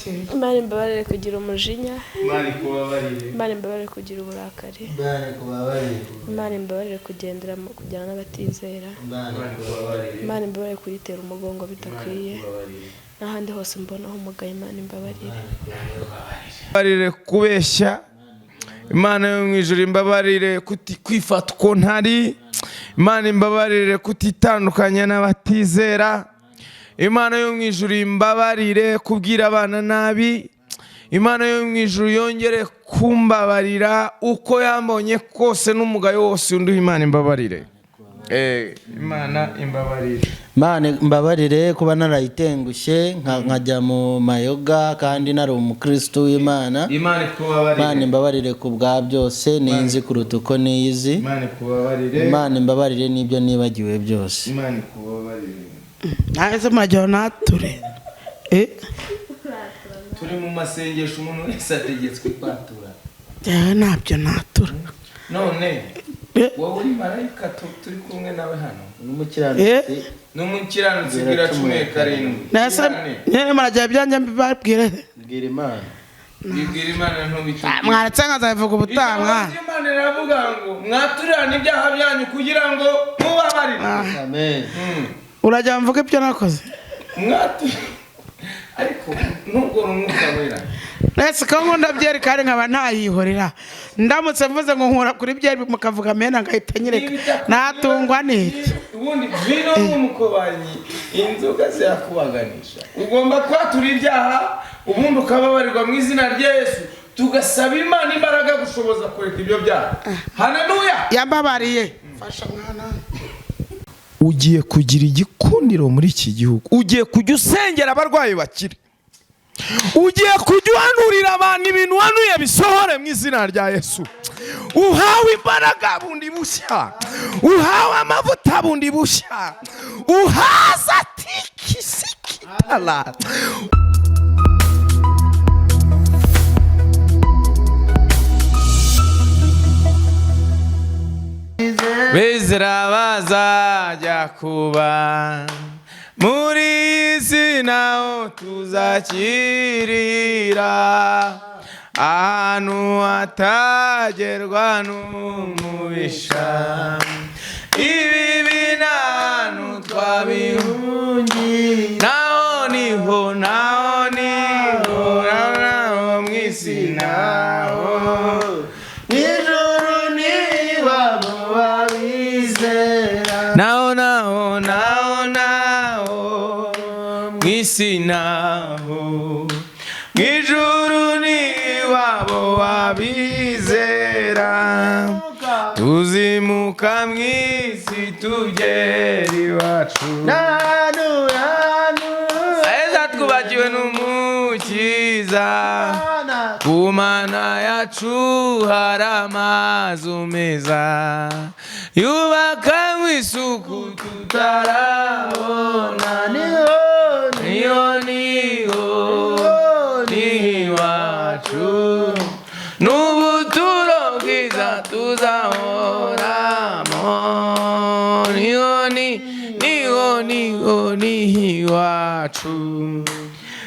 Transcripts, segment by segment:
Imana imbabarire kugira umujinya. Imana ikubabarire. Imana imbabarire kugira uburakari. Imana ikubabarire. Imana imbabarire kujyana n'abatizera. Imana imbabarire kuyitera umugongo bitakwiye. N'ahandi hose mbonaho umugayo. Imana imbabarire. Imbabarire kubeshya. Imana yo mu ijuru imbabarire kwifata uko ntari. Imana imbabarire kutitandukanya n'abatizera. Imana yo mu ijuru imbabarire kubwira abana nabi. Imana yo mu ijuru yongere kumbabarira uko yambonye kose n'umugayo wose unduha. Imana imbabarire. Imana imbabarire. Imana imbabarire kuba narayitengushye nkajya mu mayoga kandi nari umukristo w'Imana. Imana ikubabarire. Imana imbabarire ku bwa byose ninzi kuruta uko niyizi. Imana ikubabarire. Imana imbabarire n'ibyo nibagiwe byose. Imana ikubabarire. Nahise murajyaho nature. Turi mu masengesho umuntu wese ategetswe kwatura. Ntabyo natura. None wowe uri marayika turi kumwe nawe hano. N'umukiranutsi gira 17. Nase nyene marajya byanje mbibabwire. Bwira Imana. Bwira Imana ntubite. Mwaratsenga zavuga ubutanga. Imana iravuga ngo mwaturane ibyaha byanyu kugira ngo mubabarire. Amen. Urajya mvuga ibyo nakoze. Ariko nubwo umwuka wera. Nese ko nkunda byeri kandi nkaba ntayihorera. Ndamutse mvuze ngo nkura kuri byeri mukavuga mena ngahita nyireka. Natungwa niki. Ubundi vino n'umukobanyi inzoga zirakubaganisha. Ugomba kwatura ibyaha ubundi ukababarirwa mu izina rya Yesu. Tugasaba Imana imbaraga gushoboza kureka ibyo byaha. Haleluya. Yambabariye. Fasha mwana. Ugiye kugira igikundiro muri iki gihugu. Ugiye kujya usengera abarwayi bakire. Ugiye kujya uhanurira abantu ibintu wanuye bisohore mu izina rya Yesu. Uhawe imbaraga bundi bushya. Uhawe amavuta bundi bushya. Uhaza tikisikitala. Bezera bazajya kuba muri isi naho tuzakirira ahantu hatagerwa n'umubisha. Ibi n'ahantu twabihungiye. Naho niho mu isi naho. Mwisi naho mw'ijuru ni wabo wabizera. Tuzimuka mwisi tugera iwacu. Eza twubakiwe n'umukiza. Ku Mana yacu hari amazu meza. Yubakanywe isuku tutarabona. Ni iwacu. N'ubuturo bwiza tuzahoramo. Ni iwacu.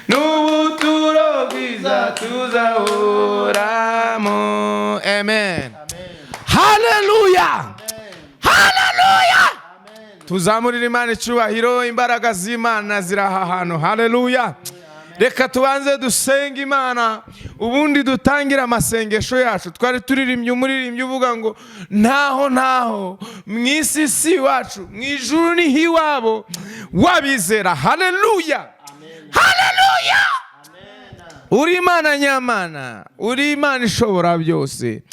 N'ubuturo bwiza tuzahoramo. Amen. Haleluya. Haleluya. Tuzamurira Imana icyubahiro. Imbaraga z'Imana ziraha hano. Haleluya. Reka tubanze dusenga Imana ubundi dutangira amasengesho yacu. Twari turirimbye umuririmbyi uvuga ngo ntaho mwisi si iwacu, mwijuru ni hiwabo wabizera. Haleluya. Haleluya. Uri Imana nyamana, uri Imana ishobora byose.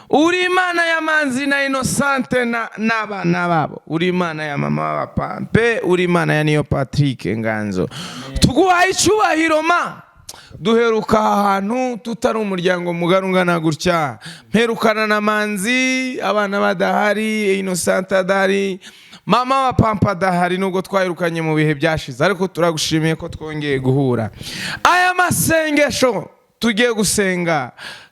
Uri Imana ya Manzi na Innocente n'abana babo. Uri Imana ya mama wa Pampe. Uri Imana ya Niyo Patrick Nganzo. Tuguhaye icyubahiro ma. Duheruka ahantu tutari umuryango mugari ungana gutya. Mperukana na Manzi, abana badahari, Innocente adahari, mama wa Pampe adahari nubwo twahirukanye mu bihe byashize. Ariko turagushimiye ko twongeye guhura. Aya masengesho tugiye gusenga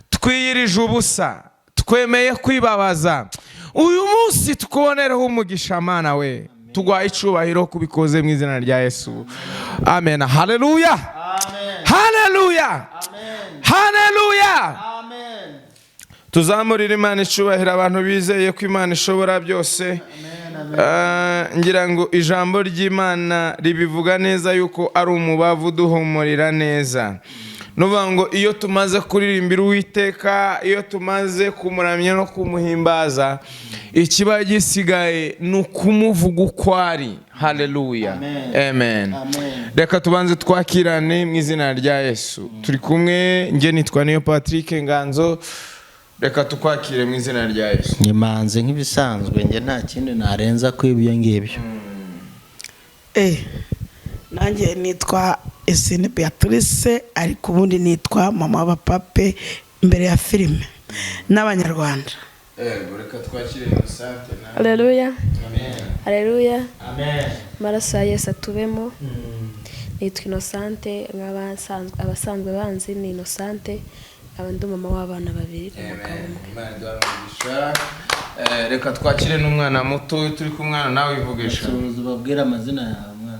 twiyirije ubusa. Twemeye kwibabaza. Uyu munsi tukubonereho umugisha Mana we. Tugwaye icubahiro kubikoze mu izina rya Yesu. Amen. Haleluya. Amen. Haleluya. haleluya haleluya. Tuzamurira Imana icubahiro abantu bizeye ko Imana ishobora byose. Ngira ngo ijambo ry'Imana ribivuga neza yuko ari umubavu uduhumurira neza. Nuvuga ngo iyo tumaze kuririmbira Uwiteka, iyo tumaze kumuramya no kumuhimbaza, ikiba gisigaye ni ukumuvuga uko ari. Haleluya, amen. Reka tubanze twakirane mu izina rya Yesu. Turi kumwe, nge nitwa Niyo Patrick Nganzo. Reka tukwakire mu izina rya Yesu. Nyimanze nk'ibisanzwe, nge nta kindi narenza ko ibyo ngibyo. Nanjye nitwa Esine Beatrice, ariko ubundi nitwa mama wa Pape imbere ya filime n'Abanyarwanda. Reka twakire Innocente. Haleluya, Amen. haleluya. Amen. Amaraso ya Yesu atubemo. Nitwa Innocente, abasanzwe banzi ni Innocente, abandi mama w'abana babiri n'umugabo umwe. Reka twakire n'umwana muto turi kumwana nawe wivugisha. Suhuza babwira amazina yawe mwana.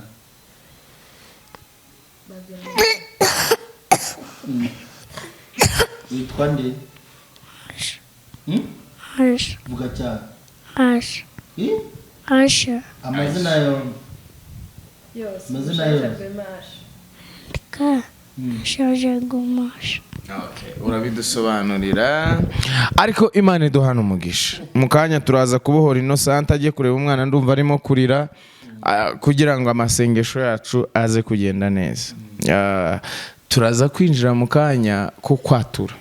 Witwa nde? Asha. Vuga cyane. Asha. Asha. Amazina yawe. Amazina yawe. Ka. Shaje Gumasha. Okay, urabidusobanurira. Ariko Imana iduhana umugisha. Mu kanya turaza kubohora Innocente agiye kureba umwana, ndumva arimo kurira, kugira ngo amasengesho yacu aze kugenda neza. Turaza kwinjira mu kanya ko kwatura.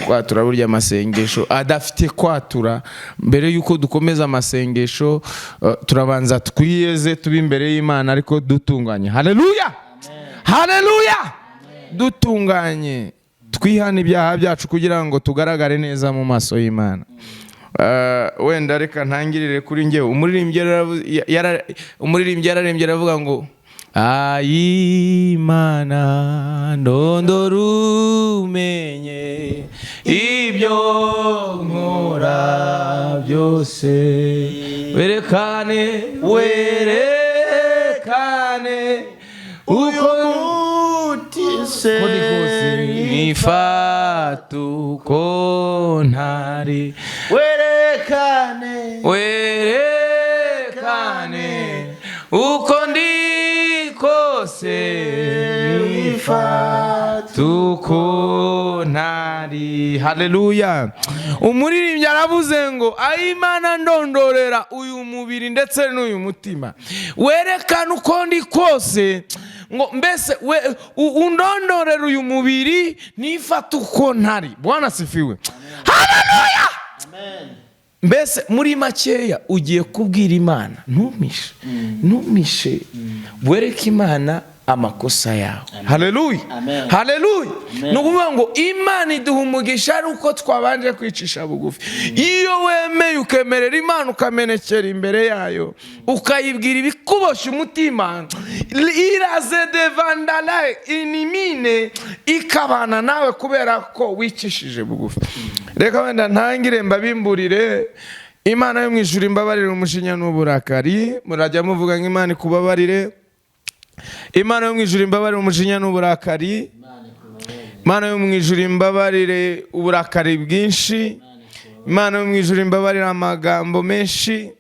Kwatura burya amasengesho adafite kwatura. Mbere yuko dukomeza amasengesho, turabanza twiyeze tubi imbere y'Imana ariko dutunganye. Haleluya, haleluya. Dutunganye, twihana ibyaha byacu kugira ngo tugaragare neza mu maso y'Imana. Wenda reka ntangirire kuri njyewe. Umuririmbyi yararembye aravuga ngo Imana ndondora umenye ibyo nkora byose, werekane uko nifata uko ntari, werekane uko ndi kose, nifata uko ntari. Haleluya. Umuririmbyi aravuze ngo Imana ndondorera uyu mubiri ndetse n'uyu mutima, werekane uko ndi kose, ngo mbese undondorera uyu mubiri nifata uko ntari. Bwana asifiwe. Haleluya. Amen. Mbese muri makeya ugiye kubwira Imana ntumishe, wereke Imana amakosa yawe. Haleluya, haleluya. Ni ukuvuga ngo Imana iduha umugisha ari uko twabanje kwicisha bugufi. Iyo wemeye ukemerera Imana ukamenekera imbere yayo, ukayibwira ibikuboshye umutima, iraze devandala inimine, ikabana nawe kubera ko wicishije bugufi. Reka wenda ntangire mbabimburire. Imana yo mu ijuru imbabarire umujinya n'uburakari. Murajya muvuga ngo Imana ikubabarire. Imana yo mu ijuru imbabarire umujinya n'uburakari. Imana yo mu ijuru imbabarire uburakari bwinshi. Imana yo mu ijuru imbabarire amagambo menshi.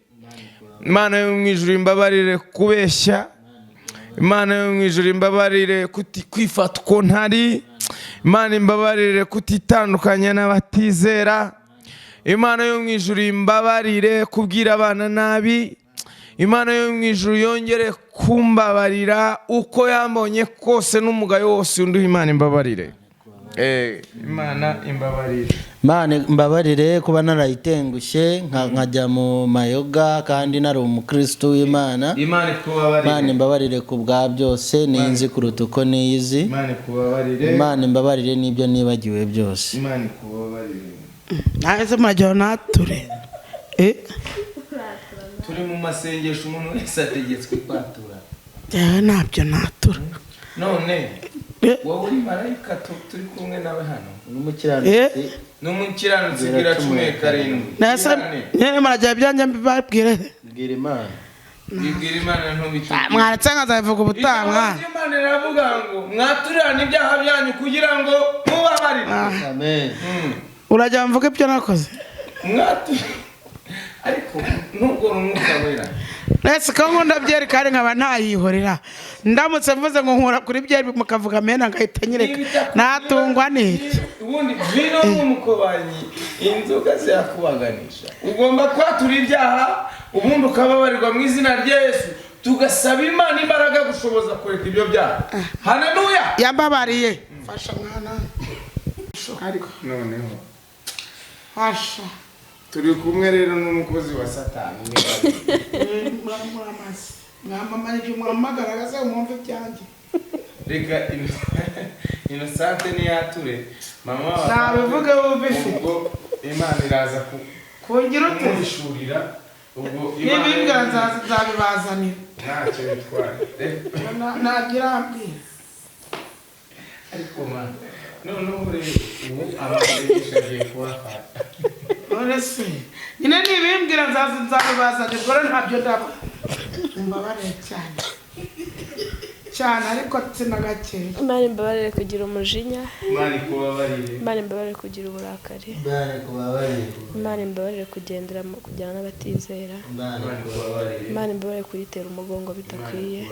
Imana yo mu ijuru imbabarire kubeshya. Imana yo mu ijuru imbabarire kwifata uko ntari. Imana imbabarire kutitandukanya n'abatizera. Imana yo mu ijuru imbabarire kubwira abana nabi. Imana yo mu ijuru yongere kumbabarira uko yambonye kose n'umugayo wose unduha. Imana imbabarire. Imana imbabarire. Imana imbabarire kuba narayitengushye nkajya mu mayoga kandi nari umukristo w'Imana. Imana ikubabarire. Imana imbabarire ku bwa byose, ninzi kuruta uko niyizi. Imana ikubabarire. Imana imbabarire n'ibyo nibagiwe byose. Imana ikubabarire. Nahise murajya nature. Turi mu masengesho, umuntu wese ategetswe kwatura. Ntabyo natura. None wowe uri marayika turi kumwe nawe hano. N'umukiranutsi gira 17. Nase murajya ibyanjye mbibabwire. Bwira Imana. bibwira Imana ntubitubwire. mwaretse nkazabivuga ubutaha mwana. Imana iravuga ngo mwaturane ibyaha byanyu kugira ngo mubabarire. Amen. urajya mvuga ibyo nakoze ariko nubwo umwuka wera Nese ko nkunda byeri kandi nkaba ntayihorera ndamutse mvuze ngo nkura kuri byeri mukavuga amena ngahita nyireka natungwa n'iki. ubundi vino n'umukobanyi inzoga zirakubaganisha. ugomba kwatura ibyaha ubundi ukababarirwa mu izina rya Yesu tugasaba Imana imbaraga gushoboza kureka ibyo byaha. Haleluya. Yambabariye fasha mwana ariko noneho fasha turi kumwe rero n'umukozi wa Satani. mwamamaje mwamagaragaze umwumve byanjye reka Innocent niyature mama wa nabivuge wumve ubwo Imana iraza kugira ute kumwishurira ubwo nibibwira nzabibazanira ntacyo bitwara nagira ambwira ariko man noneho rero ubu amategeko agiye kuhafata. none se nyine nibimbwira nzabibazanira gore ntabyo ndaba mbabarire cyane ariko tsina gake. Imana imbabarire kugira umujinya, Imana ikubabarire, Imana imbabarire kugira uburakari, Imana imbabarire kujyana n'abatizera, Imana imbabarire kuyitera umugongo bitakwiye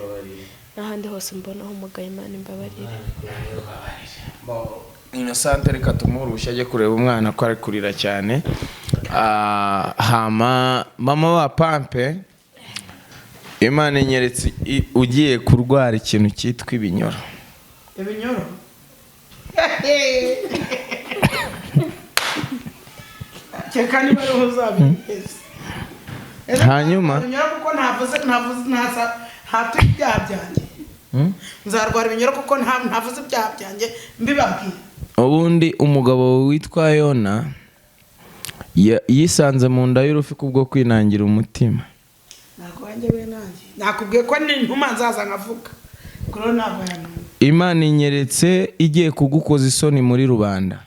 n'ahandi hose mbonaho umugayo. Imana imbabarire. Innocent reka tumurushye ajye kureba umwana ko ari kurira cyane. Hama mama wa Pampe Imana inyeretse ugiye kurwara ikintu cyitwa ibinyoro. Ibinyoro cyeka niba ari uzabigeze hanyuma ibinyoro kuko ntavuze ibyaha byanjye. Nzarwara ibinyoro kuko ntavuze ibyaha byanjye mbibabwiye. ubundi umugabo witwa Yona yisanze mu nda y'urufi kubwo kwinangira umutima. nakubwiye ko n'intuma nzaza nkavuga kuri ntabwo yanumva. Imana inyeretse igiye kugukoza isoni muri rubanda.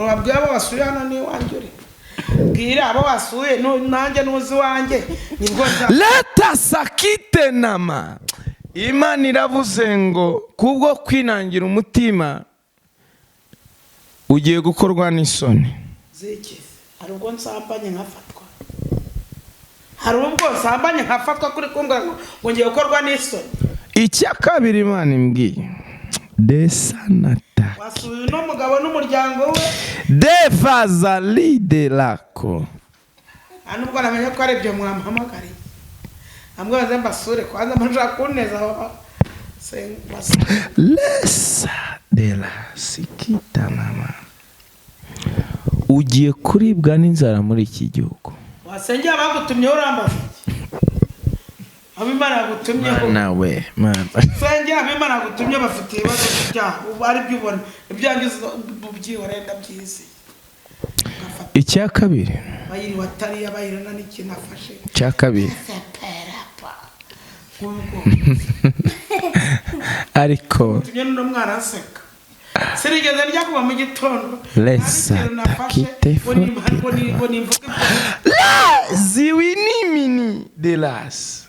wabwiye abo wasuye hano n'iwanjye uri bwira abo wasuye nanjye nuzi iwanjye nibwo leta sakite nama. Imana iravuze ngo kubwo kwinangira umutima ugiye gukorwa n'isoni. hari ubwo nsambanye nkafatwa, hari ubwo nsambanye nkafatwa kuri kumbwira ngo ngiye gukorwa n'isoni. Icya kabiri Imana imbwiye desanata wasuye uno mugabo n'umuryango we defazali de lako. nubwo namenye ko ari ibyo mwamuhamagariye ambwaza mbasure kwanza manje kuneza lesa de la sikita mama. Ugiye kuribwa n'inzara muri iki gihugu. wasengera bagutumye urambaza abimana yagutumyeho nawe mama sengera abimana yagutumye bafite ibibazo byabo ari byo ubona ibyangiza byihorenda byizi. Icya kabiri bayiri watari yabayirana n'ikintu afashe. icya kabiri ariko tunye no mwana aseka sirigeze njya kuba mu gitondo lesa takite ziwinimini de las.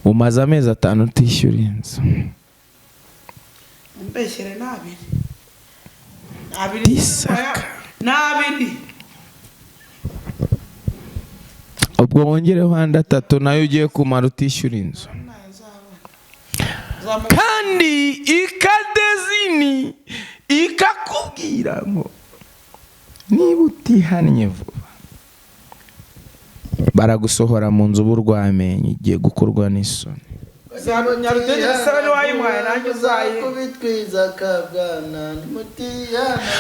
Umaze amezi 5 utishyura inzu. mbeshere nabiri ubwo wongereho andi 3 nayo ugiye kumara utishyura inzu. kandi ikadezini ikakubwira ngo niba utihannye vuba baragusohora mu nzu burwamenye igiye gukorwa n'isoni.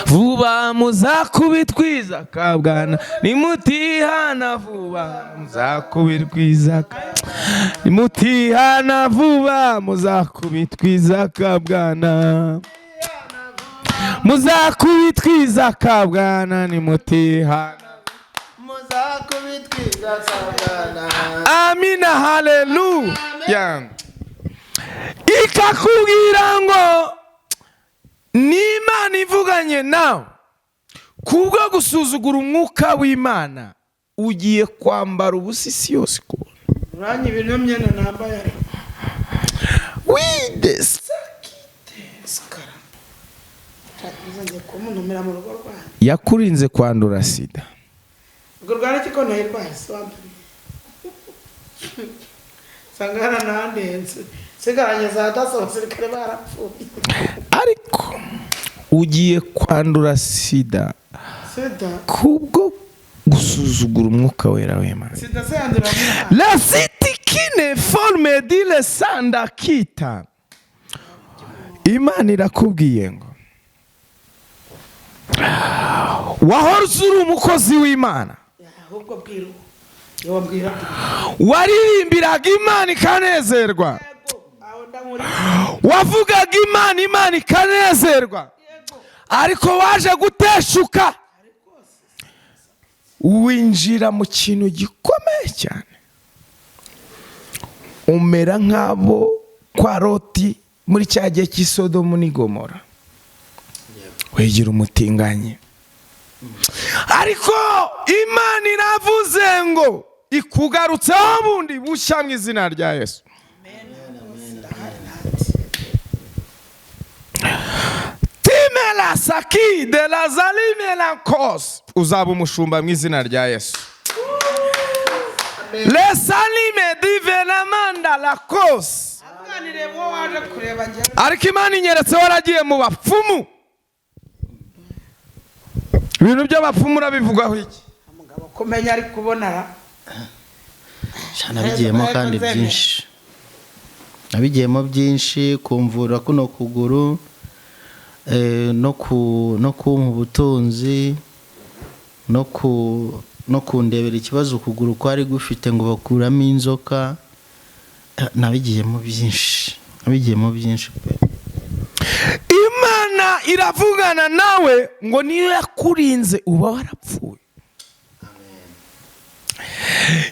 vuba muzakubitwiza kabwana nimutihana vuba muzakubitwiza nimutihana vuba muzakubitwiza kabwana muzakubitwiza kabwana nimutihana. Amina haleluya. Ikakubwira ngo n'Imana ivuganye nawe kubwo gusuzugura umwuka w'Imana ugiye kwambara ubusa isi yose kubona. uranye ibintu myenda nambaye yakurinze kwandura sida. ubwo rwara kiko nahirwaye sangana nandenze sigaranye za daso sirikare barapfuye ariko ugiye kwandura sida kubwo gusuzugura umwuka wera w'Imana. sida se yandura La sitikine forme dile sanda kita. Imana irakubwiye ngo wahorze uri umukozi w'Imana, ahubwo bwiro yobwira waririmbiraga Imana ikanezerwa, wavugaga Imana, Imana ikanezerwa, ariko waje guteshuka winjira mu kintu gikomeye cyane, umera nk'abo kwa Loti muri cya gihe cy'Isodomu n'i Gomora, wigira umutinganyi. Ariko Imana iravuze ngo ikugarutseho bundi bushya mu izina rya Yesu. Timela saki de la zalime la kos, uzaba umushumba mu izina rya Yesu. Le salime divenamanda la kos. Ariko Imana inyeretse waragiye mu bapfumu. Ibintu by'abapfumu urabivugaho iki? Umugabo kumenya ari kubona nabigiyemo kandi byinshi, nabigiyemo byinshi, kumvura kuno kuguru, no kumpa ubutunzi, no kundebera ikibazo ukuguru kwari gufite ngo bakuramo inzoka. Nabigiyemo byinshi pe. Imana iravugana nawe ngo niyo yakurinze uba warapfuye.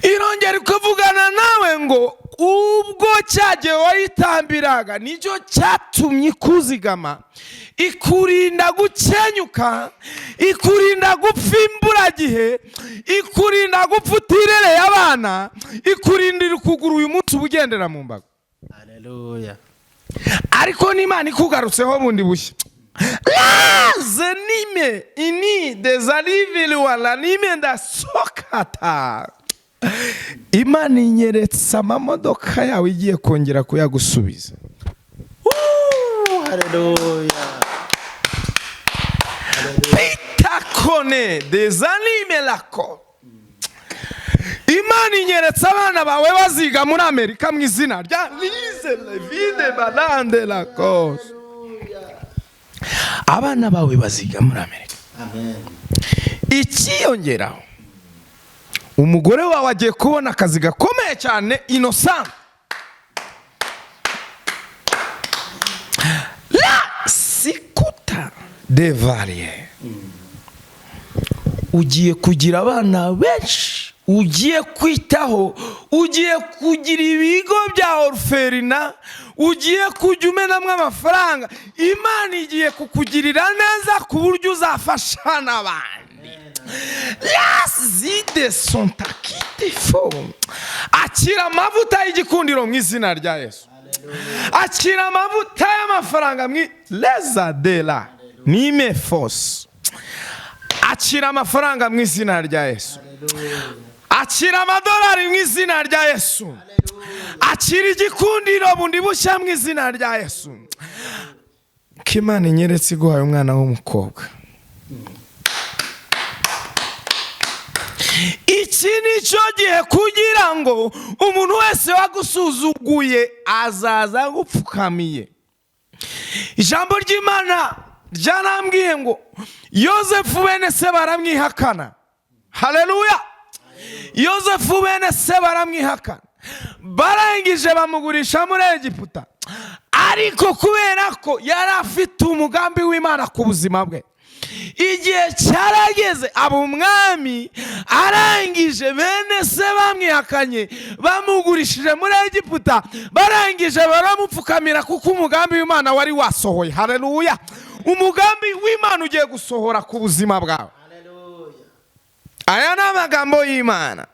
Irongera ikavugana nawe ngo ubwo cyagiye wayitambiraga nicyo cyatumye ikuzigama, ikurinda gukenyuka, ikurinda gupfa imburagihe, ikurinda gupfa utirereye abana, ikurindira ukuguru uyu munsi ubugendera mu mbago. Haleluya. Ariko n'Imana ikugarutseho bundi bushya. La zenime ini dezalivili wala nime nda sokata. Imana inyeretse amamodoka yawe igiye kongera kuyagusubiza. Haleluya. Pitakone dezalime lako. Imana inyeretse abana bawe baziga muri Amerika mu izina rya Lize Levide Balande lako. Abana bawe baziga muri Amerika. Amen. Ikiyongeraho, umugore wawe agiye kubona akazi gakomeye cyane, Innocent. La sikuta de varie. Ugiye kugira abana benshi, ugiye kwitaho, ugiye kugira ibigo bya orferina, ugiye kujya umenamo amafaranga. Imana igiye kukugirira neza ku buryo uzafasha n'abandi. Las zide sont akite fo. Akira amavuta y'igikundiro mu izina rya Yesu. Akira amavuta y'amafaranga mu leza dela nime fos. Akira amafaranga mu izina rya Yesu. Akira amadolari mu izina rya Yesu. Akira igikundiro bundi bushya mu izina rya Yesu. Kimana inyeretse iguhaye umwana w'umukobwa. Iki nicyo gihe kugira ngo umuntu wese wagusuzuguye azaza gupfukamiye. Ijambo ry'Imana ryanambwiye ngo Yosefu bene se baramwihakana. Haleluya. Yosefu bene se baramwihakana, barangije bamugurisha muri Egiputa. Ariko kubera ko yari afite umugambi w'Imana ku buzima bwe, igihe cyarageze aba umwami, arangije bene se bamwihakanye bamugurishije muri Egiputa, barangije baramupfukamira kuko umugambi w'Imana wari wasohoye. Haleluya. Umugambi w'Imana ugiye gusohora ku buzima bwawe. aya ni amagambo y'Imana.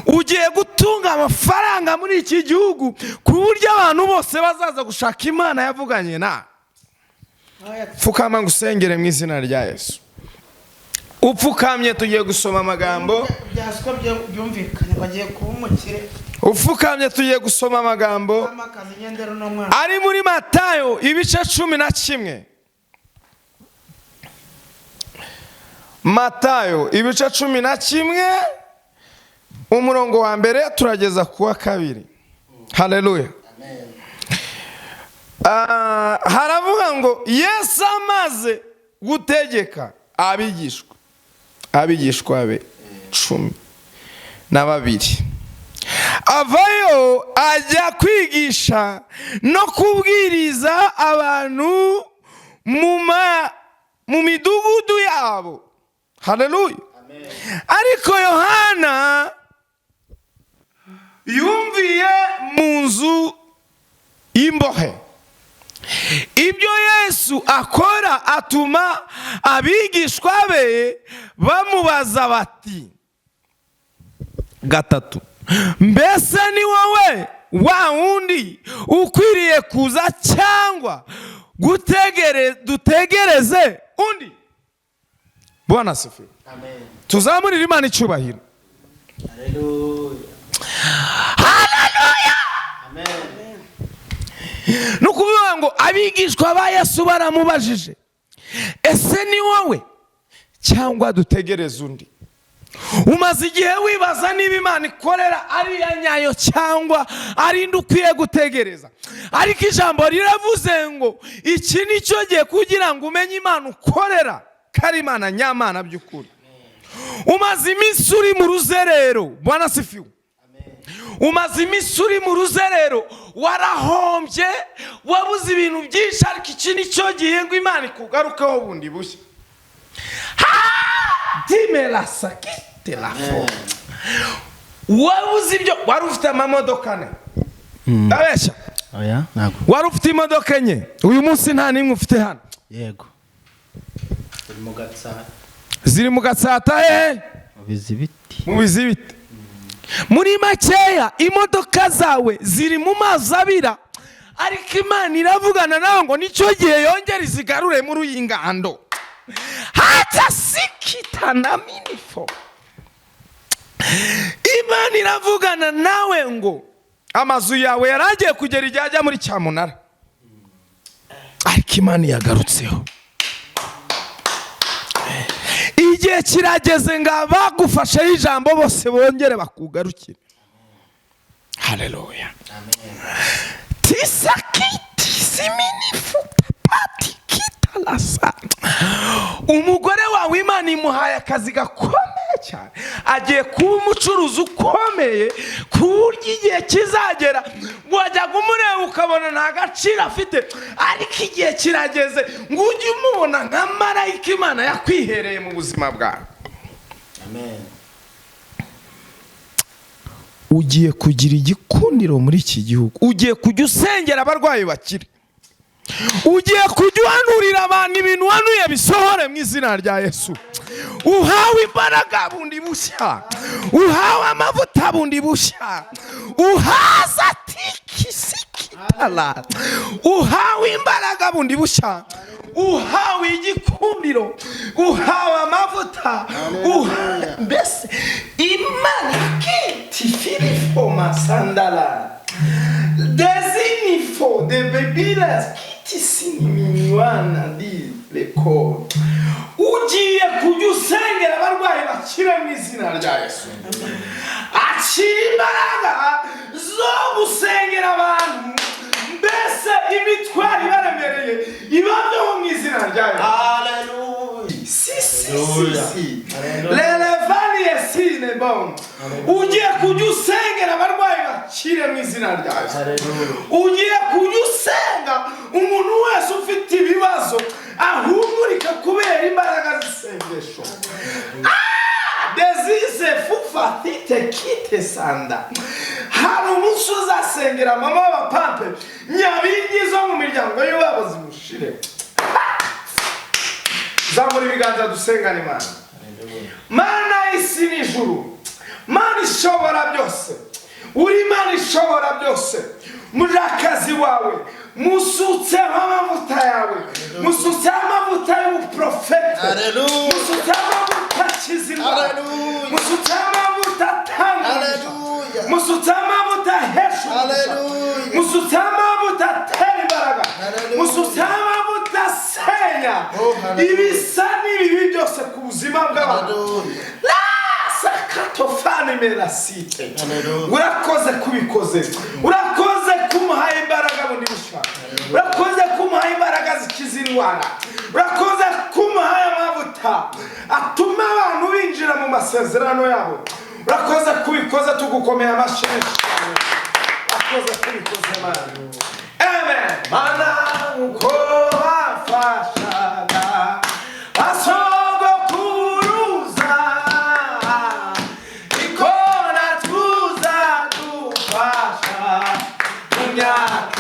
Ugiye gutunga amafaranga muri iki gihugu ku buryo abantu bose bazaza gushaka Imana yavuganye na. Pfukama ngusengere mu izina rya Yesu. Upfukamye tugiye gusoma amagambo. byaswa byumvikanye bagiye kubumukire. Upfukamye tugiye gusoma amagambo ari muri Matayo ibice 11. Matayo ibice 11 umurongo wa mbere turageza kuwa kabiri. Haleluya. Haravuga ngo Yesu amaze gutegeka abigishwa be 12 avayo ajya kwigisha no kubwiriza abantu mu midugudu yabo. Haleluya. Ariko Yohana yumviye mu nzu y'imbohe ibyo Yesu akora, atuma abigishwa be bamubaza bati, 3, mbese ni wowe wa wundi ukwiriye kuza cyangwa dutegereze undi? Bwana asifiwe. Amen. Tuzamurire Imana icyubahiro. Haleluya. Haleluya. Amen. Nukuvuga ngo abigishwa ba Yesu baramubajije, ese ni wowe cyangwa dutegereze undi? Umaze igihe wibaza niba Imana ikorera ari ya nyayo cyangwa ari indi ukwiye gutegereza. Ariko ijambo riravuze ngo iki ni cyo gihe kugira ngo umenye Imana ukorera kari Imana nyamana by'ukuri. Umaze iminsi uri mu ruzerero. Bwana asifiwe. Umaze iminsi uri mu ruzerero, warahombye, wabuze ibintu byinshi, ariko iki ni cyo gihe ngo Imana ikugarukeho bundi bushya. Dimela sakite la fo. Wabuze ibyo, wari ufite amamodoka ne. Abesha. Oya, ntago. Wari ufite imodoka enye. Uyu munsi nta nimwe ufite hano. Yego. Ziri mu Gatsata he? Mu Bizibiti. Muri makeya imodoka zawe ziri mu mazi abira, ariko Imana iravugana nawe ngo nicyo gihe yongera izigarure muri iyi ngando. Hata sikita na minifo. Imana iravugana nawe ngo amazu yawe yaragiye kugera igihe ajya muri cyamunara, ariko Imana yagarutseho. Igihe kirageze ngo abagufasheho ijambo bose bongere bakugarukire. Haleluya. Amen. Tisakiti siminifuta pati kitalasa. Umugore wawe Imana imuhaye akazi gakomeye cyane, agiye kuba umucuruzi ukomeye ku buryo igihe kizagera wajya kumureba ukabona nta gaciro afite, ariko igihe kirageze ngo ujye umubona nka marayika Imana yakwihereye mu buzima bwawe. Amen. Ugiye kugira igikundiro muri iki gihugu, ugiye kujya usengera abarwayi bakire, ugiye kujya uhanurira abantu ibintu wanuye bisohore mu izina rya Yesu. Uhawe imbaraga bundi bushya, uhawe amavuta bundi bushya, uhaza tikisikitala, uhawe imbaraga bundi bushya, uhawe igikundiro, uhawe amavuta, mbese Imana kitifirifo masandala desinifo de bebilas kitisinimiwana di leko. Ugiye kujya usengera abarwayi bakire mu izina rya Yesu. Akira imbaraga zo gusengera abantu, mbese imitwaro ibaremereye ibaveho mu izina rya Yesu. Haleluya. Si. Lelevani esine bon. Ugiye kujya usengera abarwayi bakire mu izina rya Yesu. Ugiye kujya usenga umuntu wese ufite ibibazo ahumurika kubera imbaraga z'isengesho. Desise fufa tite kite sanda. Hari umunsi uzasengera mama w'abapampe nyabingi zo mu miryango y'uwabo zimushire. Zamura ibiganza dusengana Imana. Mana y'isi n'ijuru, Mana ishobora byose, uri Mana ishobora byose, mujakazi wawe musutseho amavuta yawe, musutseho amavuta y'ubuprofete, musutseho amavuta akizirwa, musutseho amavuta atanga, musutseho amavuta ahesha, musutseho amavuta atera imbaraga, musutseho amavuta asenya ibisa n'ibibi byose ku buzima bw'abantu. Sakatofani merasite, urakoze kubikoze, urakoze kumuhaye imbaraga bundi bushya, urakoze kumuhaye imbaraga zikiza indwara, urakoze kumuhaye amavuta atuma abantu binjira mu masezerano yabo, urakoze kubikoze, tugukomeye amashyi, urakoze kubikoze Mana. Amen. Mana uko wafashaga asogokuruza, ikona tuza dufasha mu myaka